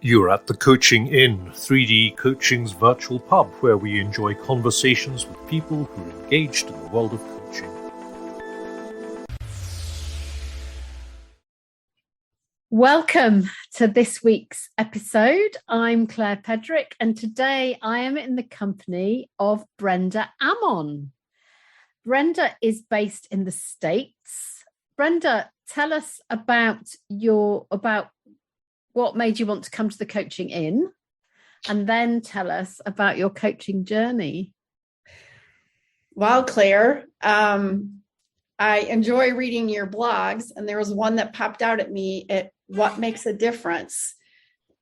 You're at the Coaching Inn, 3D Coaching's virtual pub, where we enjoy conversations with people who are engaged in the world of coaching. Welcome to this week's episode. I'm Claire Pedrick, and today I am in the company of Brenda Ammon. Brenda is based in the States. Brenda, tell us about what made you want to come to the Coaching Inn, and then tell us about your coaching journey. Well, Claire, I enjoy reading your blogs, and there was one that popped out at me at what makes a difference.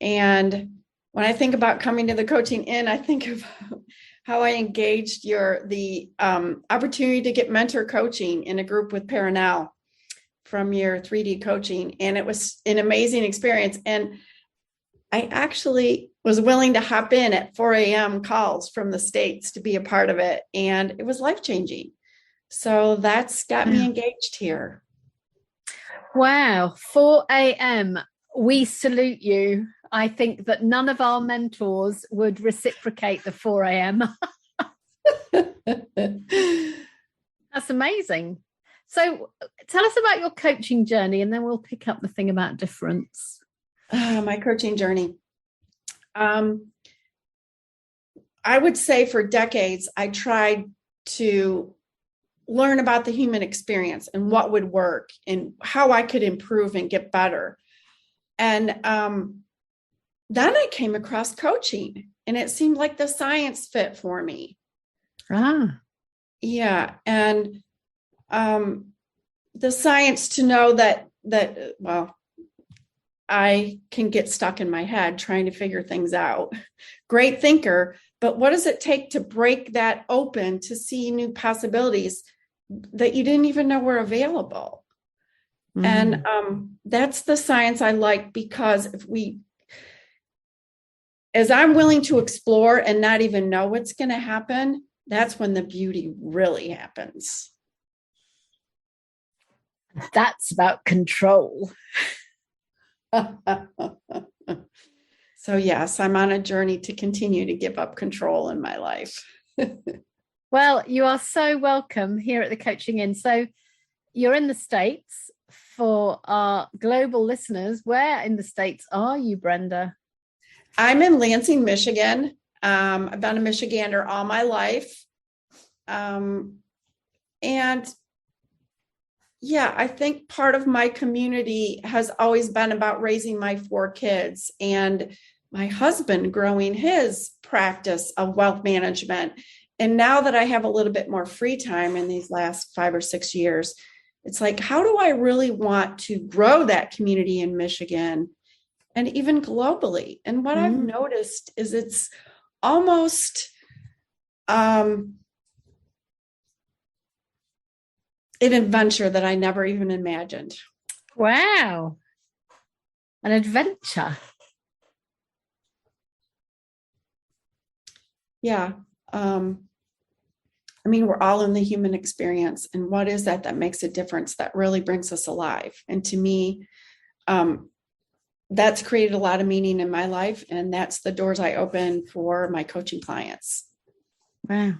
And when I think about coming to the Coaching Inn, I think of how I engaged the opportunity to get mentor coaching in a group with Peronel from your 3D coaching. And it was an amazing experience. And I actually was willing to hop in at 4 a.m. calls from the States to be a part of it. And it was life-changing. So that's got me engaged here. Wow, 4 a.m. We salute you. I think that none of our mentors would reciprocate the 4 a.m. That's amazing. So tell us about your coaching journey, and then we'll pick up the thing about difference. My coaching journey. I would say for decades, I tried to learn about the human experience and what would work and how I could improve and get better. And then I came across coaching, and it seemed like the science fit for me. Yeah. And the science to know that I can get stuck in my head trying to figure things out. Great thinker, but what does it take to break that open to see new possibilities that you didn't even know were available? Mm. And that's the science I like, because as I'm willing to explore and not even know what's going to happen, that's when the beauty really happens. That's about control. So yes, I'm on a journey to continue to give up control in my life. Well, you are so welcome here at the Coaching Inn. So you're in the States. For our global listeners, where in the States are you, Brenda? I'm in Lansing, Michigan. I've been a Michigander all my life. And yeah, I think part of my community has always been about raising my 4 kids and my husband growing his practice of wealth management. And now that I have a little bit more free time in these last 5 or 6 years, it's like, how do I really want to grow that community in Michigan and even globally? And what I've noticed is it's almost an adventure that I never even imagined. Wow. An adventure. Yeah. I mean, we're all in the human experience. And what is that makes a difference, that really brings us alive? And to me, that's created a lot of meaning in my life. And that's the doors I open for my coaching clients. Wow.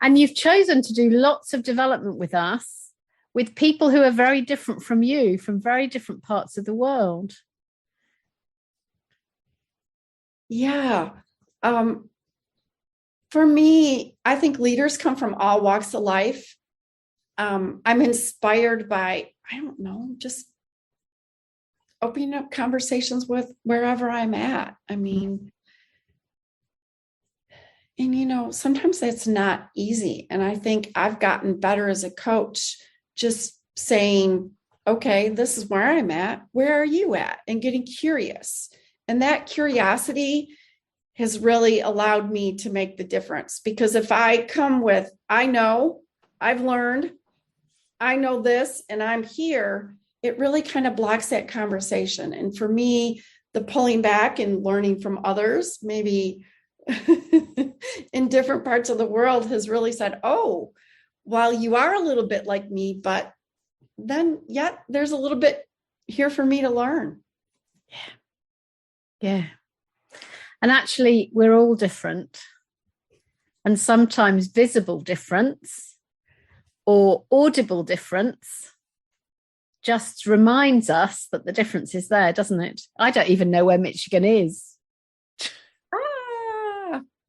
And you've chosen to do lots of development with us, with people who are very different from you, from very different parts of the world. Yeah. For me, I think leaders come from all walks of life. I'm inspired by, just opening up conversations with wherever I'm at. I mean, and sometimes that's not easy. And I think I've gotten better as a coach, just saying, okay, this is where I'm at. Where are you at? And getting curious. And that curiosity has really allowed me to make the difference. Because if I come with, I know, I've learned, I know this, and I'm here, it really kind of blocks that conversation. And for me, the pulling back and learning from others, maybe in different parts of the world, has really said, oh, while you are a little bit like me, but then yet there's a little bit here for me to learn. Yeah. Yeah. And actually, we're all different. And sometimes visible difference or audible difference just reminds us that the difference is there, doesn't it? I don't even know where Michigan is.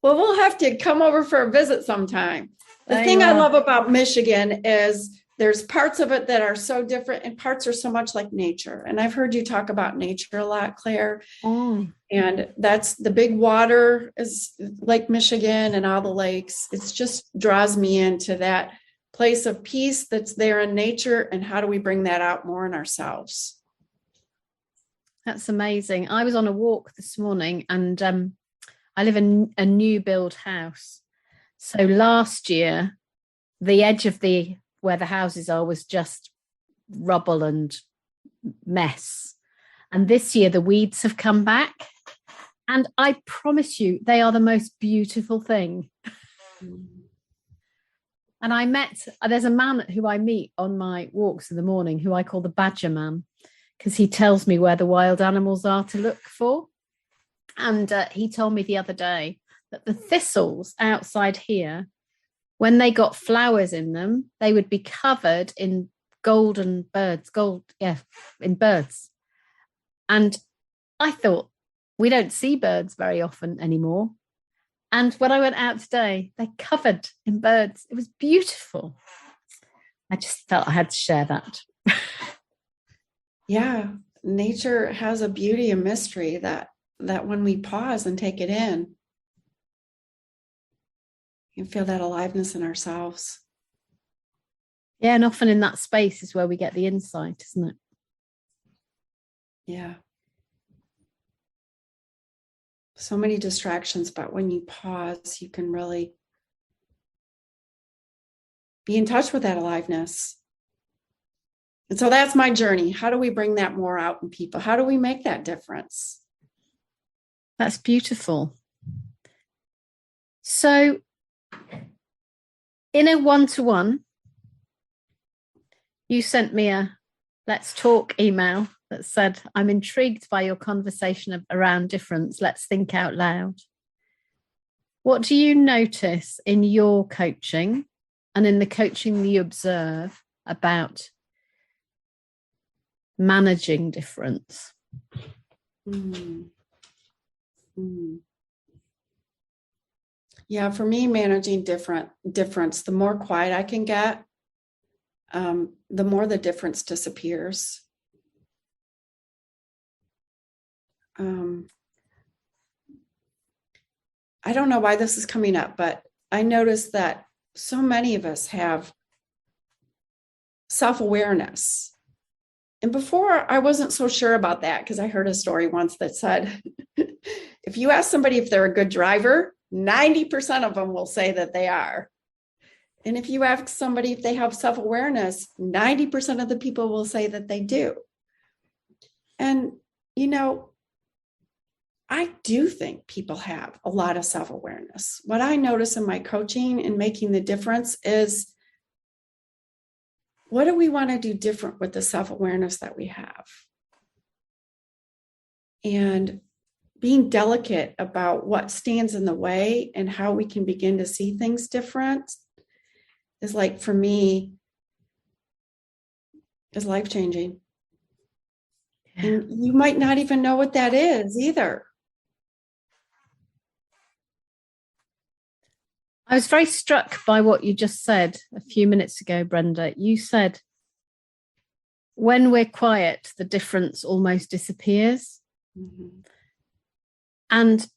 Well, we'll have to come over for a visit sometime. The thing I love about Michigan is there's parts of it that are so different and parts are so much like nature. And I've heard you talk about nature a lot, Claire. And that's the big water is Lake Michigan and all the lakes. It just draws me into that place of peace that's there in nature. And how do we bring that out more in ourselves? That's amazing. I was on a walk this morning and I live in a new build house. So last year, the edge of where the houses are was just rubble and mess. And this year, the weeds have come back. And I promise you, they are the most beautiful thing. And there's a man who I meet on my walks in the morning who I call the Badger Man, because he tells me where the wild animals are to look for. And he told me the other day that the thistles outside here, when they got flowers in them, they would be covered in in birds. And I thought, we don't see birds very often anymore. And when I went out today, they're covered in birds. It was beautiful. I just felt I had to share that. Yeah, nature has a beauty and mystery that when we pause and take it in, you feel that aliveness in ourselves. Yeah, and often in that space is where we get the insight, isn't it? Yeah. So many distractions, but when you pause, you can really be in touch with that aliveness. And so that's my journey. How do we bring that more out in people? How do we make that difference? That's beautiful. So in a one-to-one, you sent me a let's talk email that said, I'm intrigued by your conversation around difference. Let's think out loud. What do you notice in your coaching and in the coaching you observe about managing difference? Yeah, for me, managing difference, the more quiet I can get, the more the difference disappears. I don't know why this is coming up, but I noticed that so many of us have self-awareness. And before, I wasn't so sure about that because I heard a story once that said, if you ask somebody if they're a good driver, 90% of them will say that they are. And if you ask somebody if they have self-awareness, 90% of the people will say that they do. And, I do think people have a lot of self-awareness. What I notice in my coaching and making the difference is, what do we want to do different with the self-awareness that we have? And being delicate about what stands in the way and how we can begin to see things different is, like, for me, is life-changing. Yeah. And you might not even know what that is either. I was very struck by what you just said a few minutes ago, Brenda. You said, when we're quiet, the difference almost disappears. Mm-hmm. And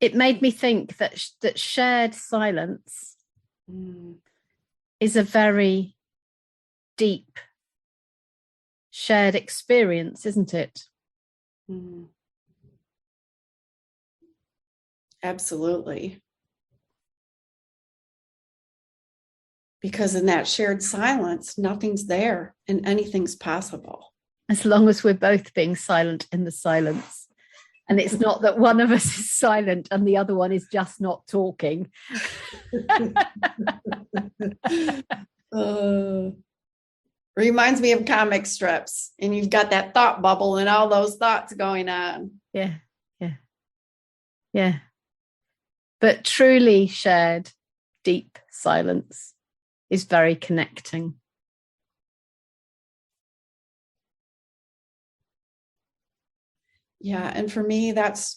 it made me think that shared silence is a very deep shared experience, isn't it? Absolutely. Because in that shared silence, nothing's there and anything's possible. As long as we're both being silent in the silence. And it's not that one of us is silent and the other one is just not talking. Reminds me of comic strips, and you've got that thought bubble and all those thoughts going on. Yeah. Yeah. Yeah. But truly shared deep silence is very connecting. Yeah. And for me, that's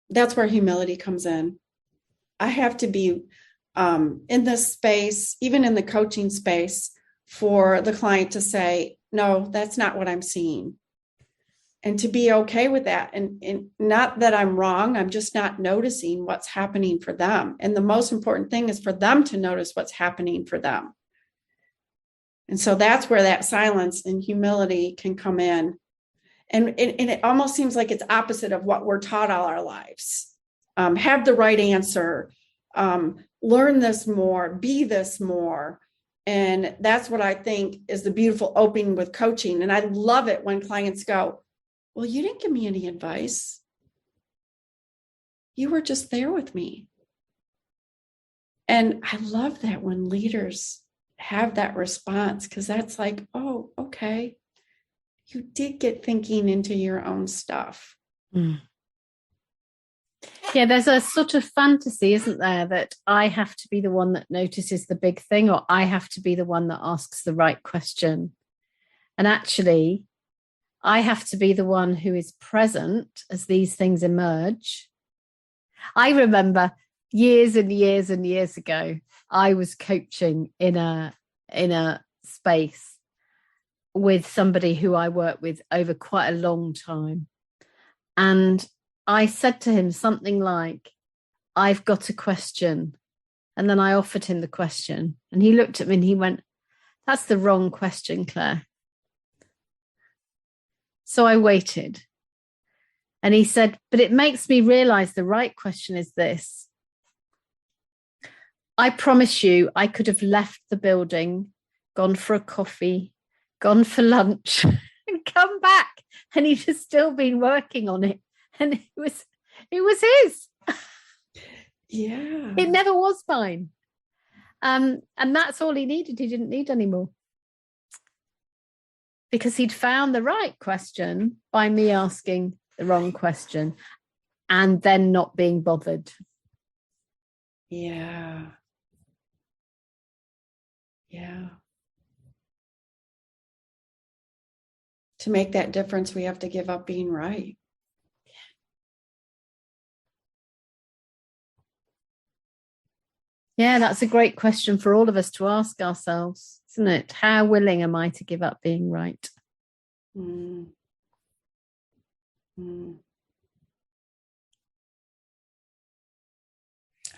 where humility comes in. I have to be in this space, even in the coaching space, for the client to say, no, that's not what I'm seeing. And to be okay with that. And not that I'm wrong, I'm just not noticing what's happening for them. And the most important thing is for them to notice what's happening for them. And so that's where that silence and humility can come in. And it almost seems like it's opposite of what we're taught all our lives. Have the right answer, learn this more, be this more. And that's what I think is the beautiful opening with coaching. And I love it when clients go, well, you didn't give me any advice. You were just there with me. And I love that when leaders have that response, because that's like, oh, okay. You did get thinking into your own stuff. Mm. Yeah, there's a sort of fantasy, isn't there, that I have to be the one that notices the big thing, or I have to be the one that asks the right question. And actually, I have to be the one who is present as these things emerge. I remember years and years and years ago, I was coaching in a space with somebody who I worked with over quite a long time. And I said to him something like, I've got a question. And then I offered him the question. And he looked at me and he went, that's the wrong question, Claire. So I waited. And he said, but it makes me realize the right question is this. I promise you, I could have left the building, gone for a coffee, gone for lunch, and come back. And he'd have still been working on it. And it was his. Yeah. It never was mine. And that's all he needed. He didn't need any more. Because he'd found the right question by me asking the wrong question and then not being bothered. Yeah. Yeah. To make that difference, we have to give up being right. Yeah, that's a great question for all of us to ask ourselves, isn't it? How willing am I to give up being right? Mm. Mm.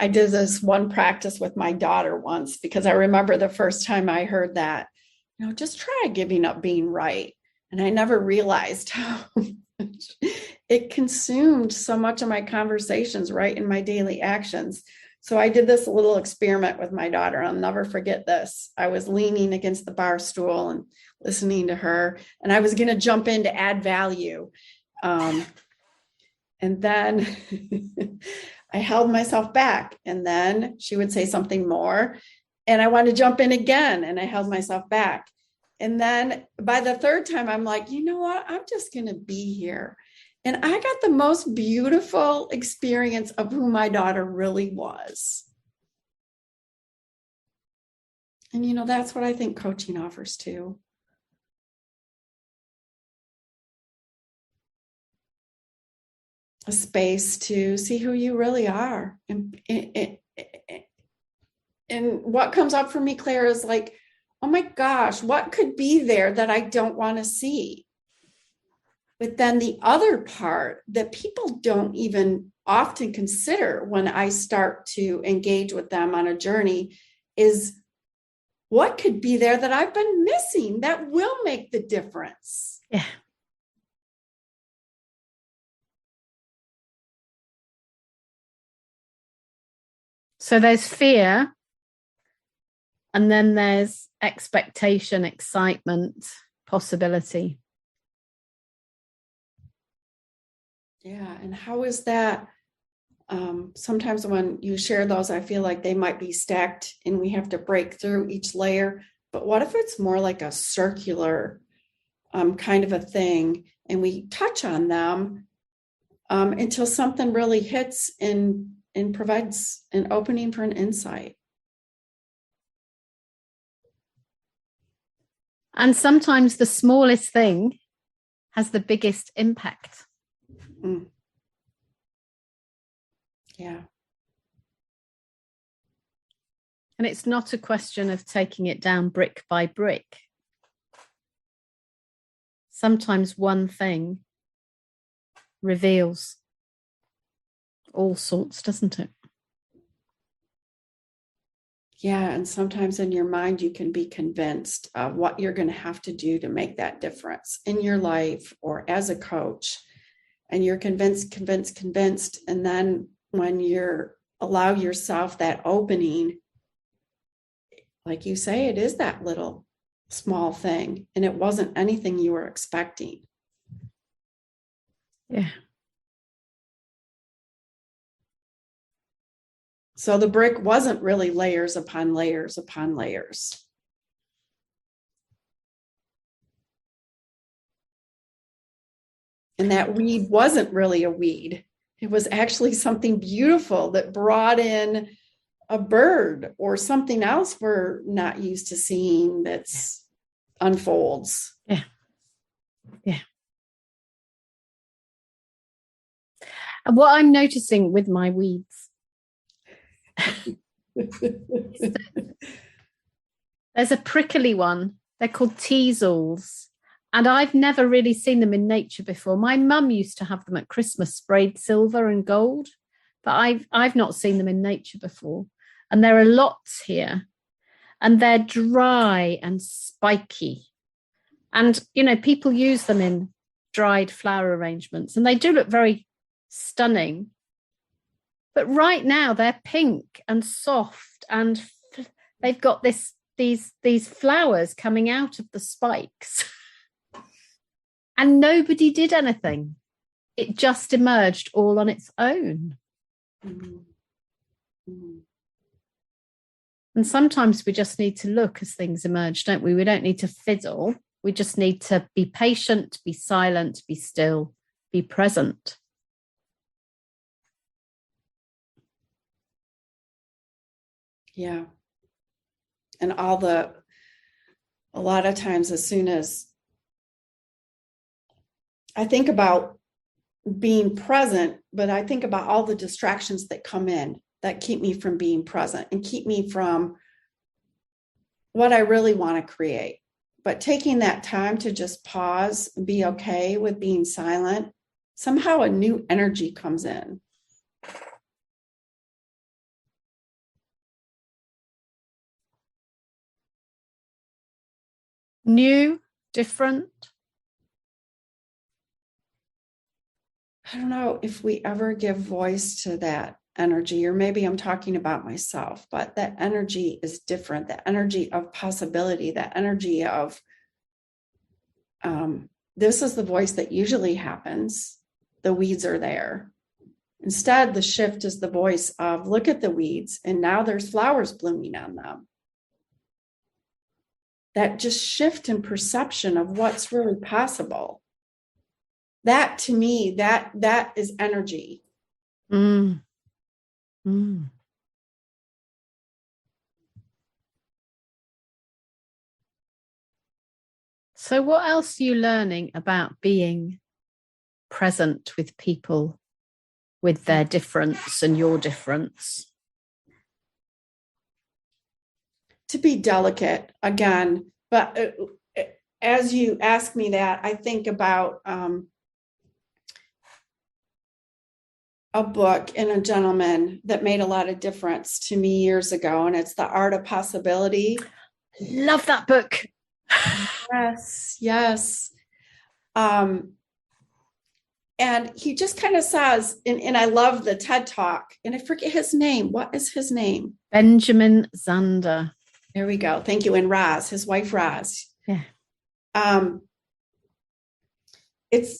I did this one practice with my daughter once because I remember the first time I heard that, just try giving up being right. And I never realized how much it consumed so much of my conversations, right, in my daily actions. So I did this little experiment with my daughter. I'll never forget this. I was leaning against the bar stool and listening to her, and I was going to jump in to add value. And then I held myself back, and then she would say something more, and I wanted to jump in again, and I held myself back. And then by the third time, I'm like, you know what? I'm just going to be here. And I got the most beautiful experience of who my daughter really was. And, that's what I think coaching offers too. A space to see who you really are. And what comes up for me, Claire, is like, oh my gosh, what could be there that I don't want to see? But then the other part that people don't even often consider when I start to engage with them on a journey is what could be there that I've been missing that will make the difference. Yeah. So there's fear, and then there's expectation, excitement, possibility. Yeah. And how is that? Sometimes when you share those, I feel like they might be stacked and we have to break through each layer. But what if it's more like a circular kind of a thing, and we touch on them until something really hits and provides an opening for an insight. And sometimes the smallest thing has the biggest impact. Mm. Yeah. And it's not a question of taking it down brick by brick. Sometimes one thing reveals all sorts, doesn't it? Yeah, and sometimes in your mind, you can be convinced of what you're going to have to do to make that difference in your life or as a coach. And you're convinced. And then when you're allow yourself that opening, like you say, it is that little small thing. And it wasn't anything you were expecting. Yeah. So the brick wasn't really layers upon layers upon layers. And that weed wasn't really a weed. It was actually something beautiful that brought in a bird or something else we're not used to seeing that's unfolds. Yeah. Yeah. And what I'm noticing with my weeds, there's a prickly one. They're called teasels. And I've never really seen them in nature before. My mum used to have them at Christmas, sprayed silver and gold, but I've not seen them in nature before. And there are lots here, and they're dry and spiky. And, you know, people use them in dried flower arrangements, and they do look very stunning. But right now they're pink and soft, and they've got these flowers coming out of the spikes. And nobody did anything. It just emerged all on its own. Mm-hmm. Mm-hmm. And sometimes we just need to look as things emerge, don't we? We don't need to fiddle. We just need to be patient, be silent, be still, be present. Yeah. And a lot of times, as soon as I think about being present, but I think about all the distractions that come in that keep me from being present and keep me from what I really want to create. But taking that time to just pause and be okay with being silent, somehow a new energy comes in. New, different. I don't know if we ever give voice to that energy, or maybe I'm talking about myself, but that energy is different. The energy of possibility, that energy of this is the voice that usually happens. The weeds are there. Instead, the shift is the voice of look at the weeds, and now there's flowers blooming on them. That just shift in perception of what's really possible. That to me, that is energy. Mm. Mm. So what else are you learning about being present with people with their difference and your difference? To be delicate again, but as you ask me that, I think about a book and a gentleman that made a lot of difference to me years ago, and it's The Art of Possibility. Love that book. Yes. And he just kind of says, and I love the TED Talk, and I forget his name. What is his name? Benjamin Zander. There we go. Thank you. And Roz, his wife, Roz. Yeah.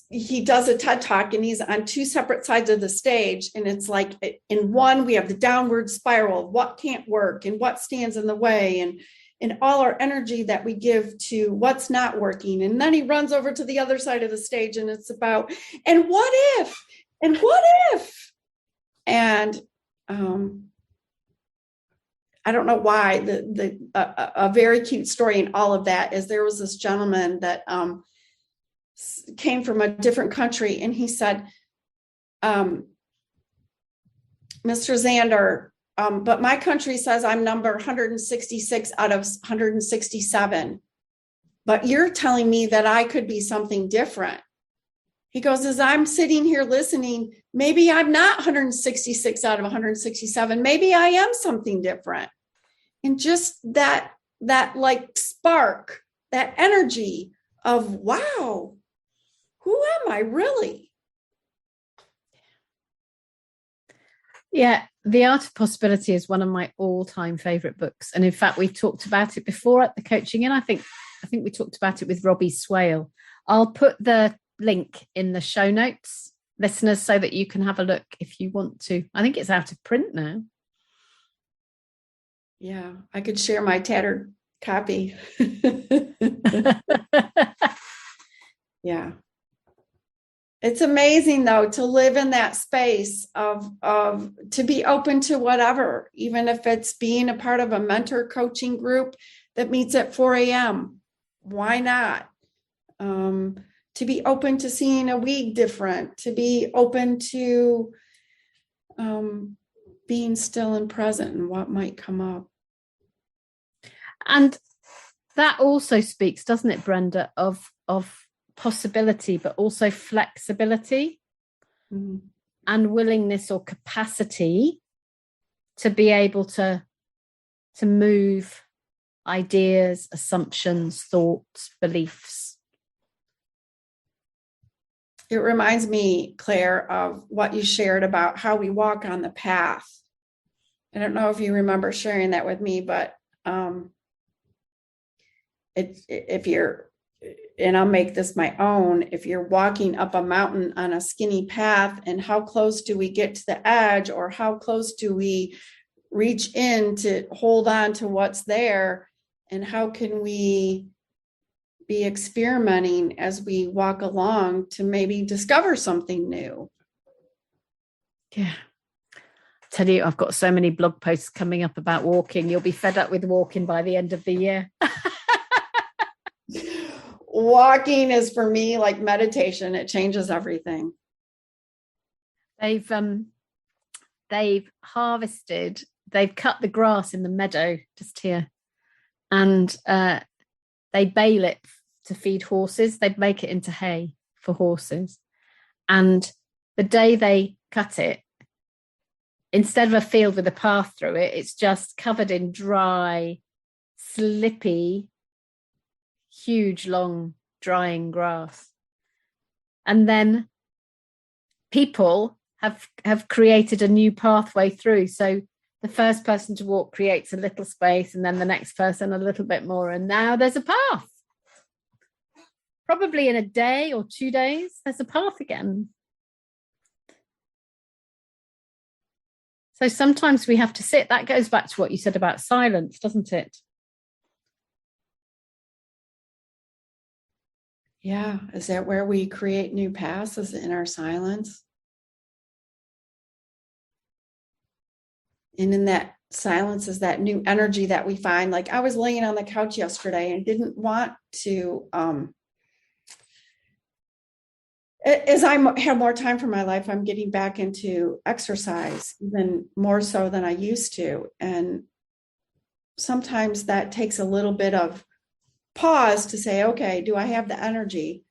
He does a TED Talk, and he's on two separate sides of the stage. And it's like in one, we have the downward spiral of what can't work and what stands in the way, and all our energy that we give to what's not working. And then he runs over to the other side of the stage, and it's about, and what if, And what if? And I don't know why. A very cute story in all of that is there was this gentleman that came from a different country, and he said, Mr. Zander, but my country says I'm number 166 out of 167. But you're telling me that I could be something different. He goes, as I'm sitting here listening, maybe I'm not 166 out of 167. Maybe I am something different. And just that like spark, that energy of, wow, who am I really? Yeah, The Art of Possibility is one of my all-time favorite books. And in fact, we've talked about it before at the Coaching In. I think we talked about it with Robbie Swale. I'll put the link in the show notes, listeners, so that you can have a look if you want to. I think it's out of print now. Yeah, I could share my tattered copy. Yeah. It's amazing, though, to live in that space of to be open to whatever, even if it's being a part of a mentor coaching group that meets at 4 a.m. Why not? To be open to seeing a week different, to be open to being still and present and what might come up. And that also speaks, doesn't it, Brenda, of possibility, but also flexibility and willingness or capacity to be able to move ideas, assumptions, thoughts, beliefs. It reminds me, Claire, of what you shared about how we walk on the path. I don't know if you remember sharing that with me, but if you're, and I'll make this my own, if you're walking up a mountain on a skinny path, and how close do we get to the edge, or how close do we reach in to hold on to what's there, and how can we be experimenting as we walk along to maybe discover something new? Yeah. Tell you, I've got so many blog posts coming up about walking. You'll be fed up with walking by the end of the year. Walking is for me like meditation. It changes everything. They've harvested, they've cut the grass in the meadow just here, and they bale it to feed horses. They make it into hay for horses. And the day they cut it, instead of a field with a path through it, it's just covered in dry, slippy, huge, long, drying grass. And then people have created a new pathway through. So the first person to walk creates a little space, and then the next person a little bit more. And now there's a path. Probably in a day or 2 days, there's a path again. So sometimes we have to sit. That goes back to what you said about silence, doesn't it? Yeah. Is that where we create new paths, is in our silence? And in that silence is that new energy that we find. Like, I was laying on the couch yesterday and didn't want to, as I have more time for my life, I'm getting back into exercise, even more so than I used to. And sometimes that takes a little bit of pause to say, okay, do I have the energy?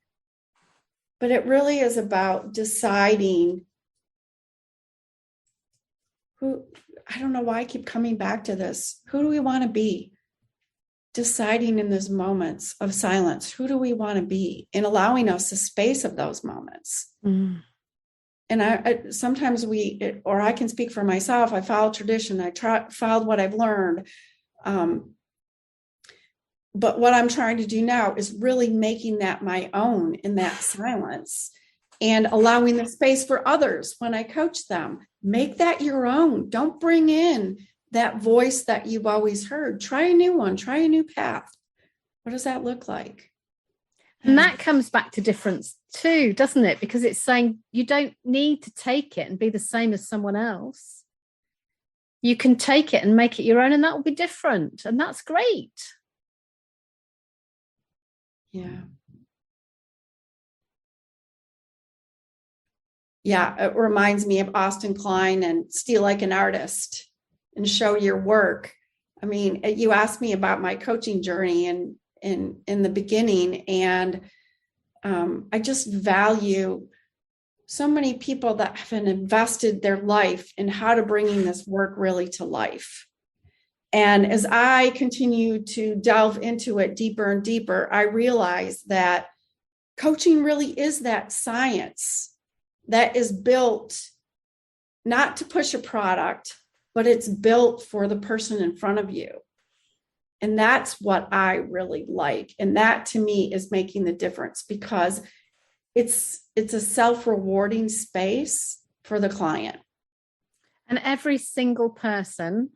But it really is about deciding who, I don't know why I keep coming back to this. Who do we want to be? Deciding in those moments of silence, who do we want to be, and allowing us the space of those moments. And I sometimes or I can speak for myself, I follow tradition, followed what I've learned. But what I'm trying to do now is really making that my own in that silence, and allowing the space for others when I coach them. Make that your own. Don't bring in that voice that you've always heard. Try a new one, try a new path. What does that look like? And that comes back to difference too, doesn't it? Because it's saying you don't need to take it and be the same as someone else. You can take it and make it your own, and that will be different. And that's great. Yeah. Yeah, it reminds me of Austin Klein and Steal Like an Artist and Show Your Work. I mean, you asked me about my coaching journey and in the beginning, and I just value so many people that have invested their life in how to bringing this work really to life. And as I continue to delve into it deeper and deeper, I realize that coaching really is that science that is built not to push a product, but it's built for the person in front of you. And that's what I really like. And that to me is making the difference, because it's a self-rewarding space for the client. And every single person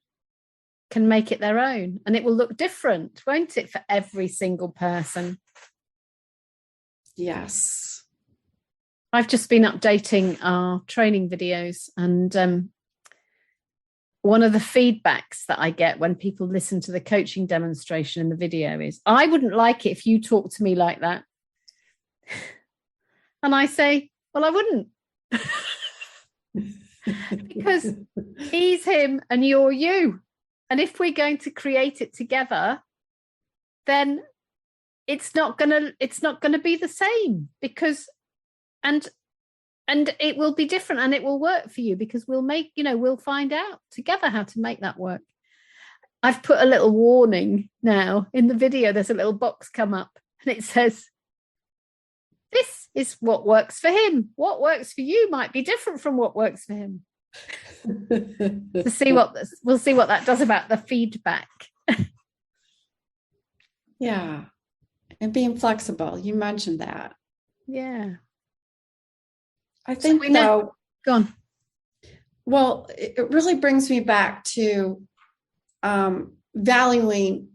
can make it their own, and it will look different, won't it, for every single person? Yes. I've just been updating our training videos, and one of the feedbacks that I get when people listen to the coaching demonstration in the video is, I wouldn't like it if you talk to me like that. And I say, well, I wouldn't. Because he's him and you're you. And if we're going to create it together, then it's not gonna be the same, because and it will be different, and it will work for you, because we'll find out together how to make that work. I've put a little warning now in the video. There's a little box come up and it says, this is what works for him. What works for you might be different from what works for him. We'll see what that does about the feedback. Yeah. And being flexible. You mentioned that. Yeah. I think go on. Well, it really brings me back to valuing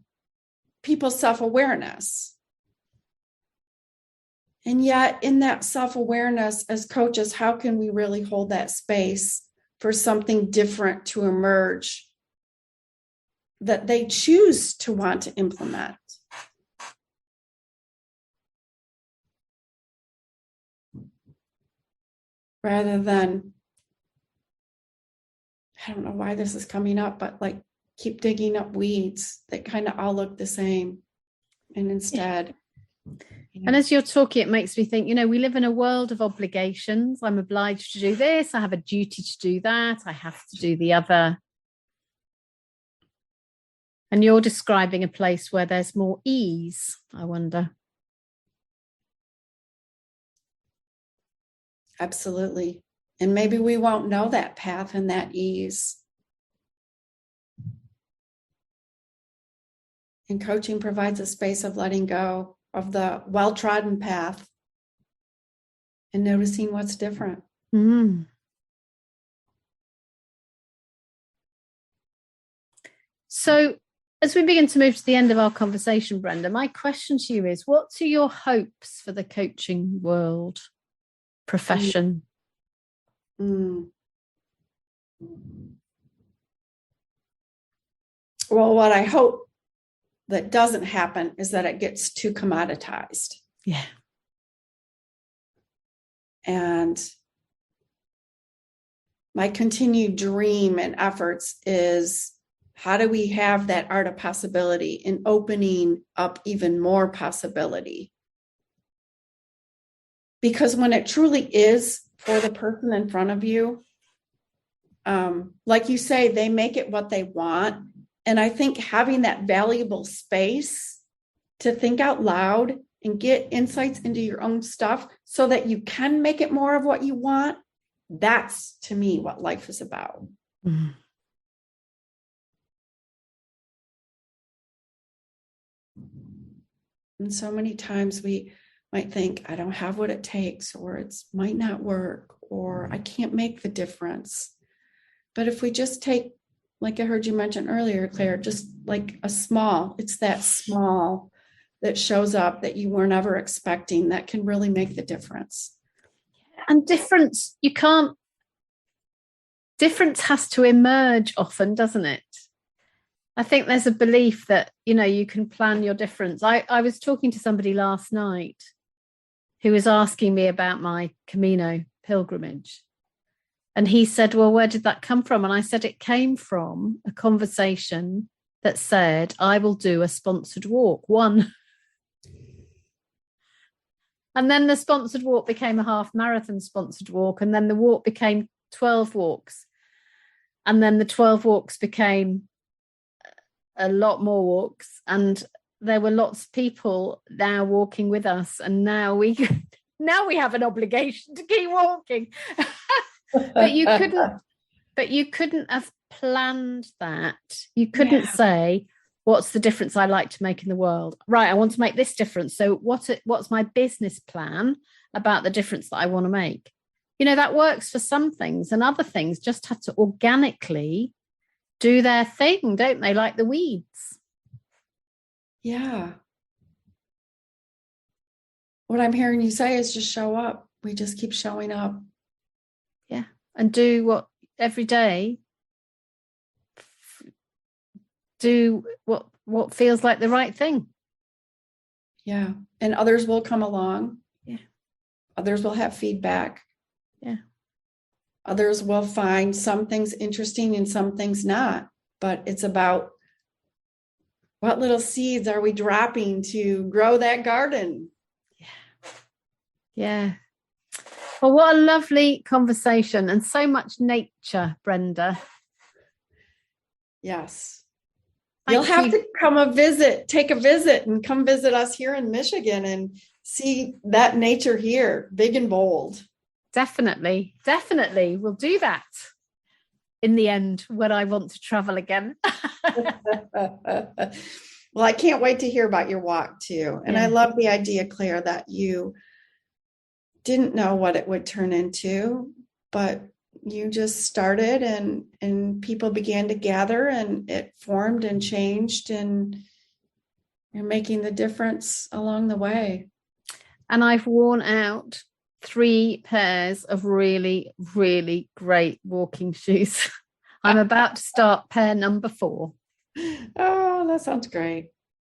people's self-awareness. And yet in that self-awareness as coaches, how can we really hold that space for something different to emerge that they choose to want to implement? Rather than, I don't know why this is coming up, but like keep digging up weeds that kind of all look the same. And instead, and as you're talking, it makes me think, we live in a world of obligations. I'm obliged to do this. I have a duty to do that. I have to do the other. And you're describing a place where there's more ease, I wonder. Absolutely. And maybe we won't know that path and that ease. And coaching provides a space of letting go of the well-trodden path and noticing what's different. Mm. So as we begin to move to the end of our conversation, Brenda, my question to you is, what are your hopes for the coaching world, profession? Well, what I hope that doesn't happen is that it gets too commoditized. Yeah. And my continued dream and efforts is, how do we have that art of possibility in opening up even more possibility? Because when it truly is for the person in front of you, like you say, they make it what they want. And I think having that valuable space to think out loud and get insights into your own stuff so that you can make it more of what you want, that's to me what life is about. Mm-hmm. And so many times we might think, I don't have what it takes, or it might not work, or I can't make the difference. But if we just take, like I heard you mention earlier, Claire, just like it's that small that shows up that you weren't ever expecting that can really make the difference. And difference has to emerge often, doesn't it? I think there's a belief that, you can plan your difference. I was talking to somebody last night who was asking me about my Camino pilgrimage. And he said, well, where did that come from? And I said, it came from a conversation that said, I will do a sponsored walk, one. And then the sponsored walk became a half marathon sponsored walk. And then the walk became 12 walks. And then the 12 walks became a lot more walks. And there were lots of people now walking with us. And now we have an obligation to keep walking. But you couldn't have planned that. You couldn't say, what's the difference I like to make in the world? Right, I want to make this difference. So what's my business plan about the difference that I want to make? That works for some things, and other things just have to organically do their thing, don't they? Like the weeds. Yeah. What I'm hearing you say is just show up. We just keep showing up. Yeah. And do what every day, do what feels like the right thing. Yeah. And others will come along. Yeah. Others will have feedback. Yeah. Others will find some things interesting and some things not. But it's about what little seeds are we dropping to grow that garden? Yeah. Yeah. Well, what a lovely conversation, and so much nature, Brenda. Yes. You'll have to take a visit and come visit us here in Michigan and see that nature here, big and bold. Definitely. We'll do that in the end when I want to travel again. Well, I can't wait to hear about your walk too. And I love the idea, Claire, that you didn't know what it would turn into, but you just started and people began to gather and it formed and changed, and you're making the difference along the way. And I've worn out 3 pairs of really, really great walking shoes. I'm about to start pair number 4. Oh, that sounds great.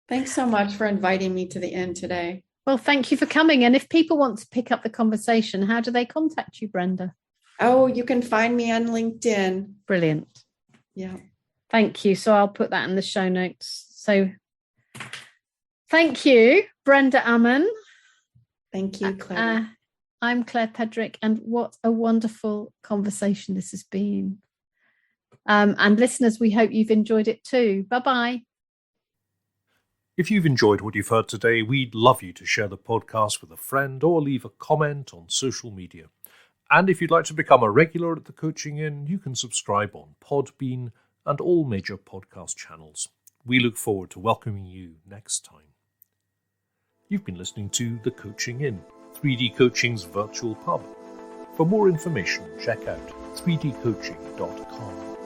Thanks so much for inviting me to the inn today. Well, thank you for coming. And if people want to pick up the conversation, how do they contact you, Brenda? Oh, you can find me on LinkedIn. Brilliant. Yeah. Thank you. So I'll put that in the show notes. So thank you, Brenda Ammon. Thank you, Claire. I'm Claire Pedrick, and what a wonderful conversation this has been. And listeners, we hope you've enjoyed it too. Bye-bye. If you've enjoyed what you've heard today, we'd love you to share the podcast with a friend or leave a comment on social media. And if you'd like to become a regular at the Coaching Inn, you can subscribe on Podbean and all major podcast channels. We look forward to welcoming you next time. You've been listening to The Coaching Inn, 3D Coaching's virtual pub. For more information, check out 3dcoaching.com.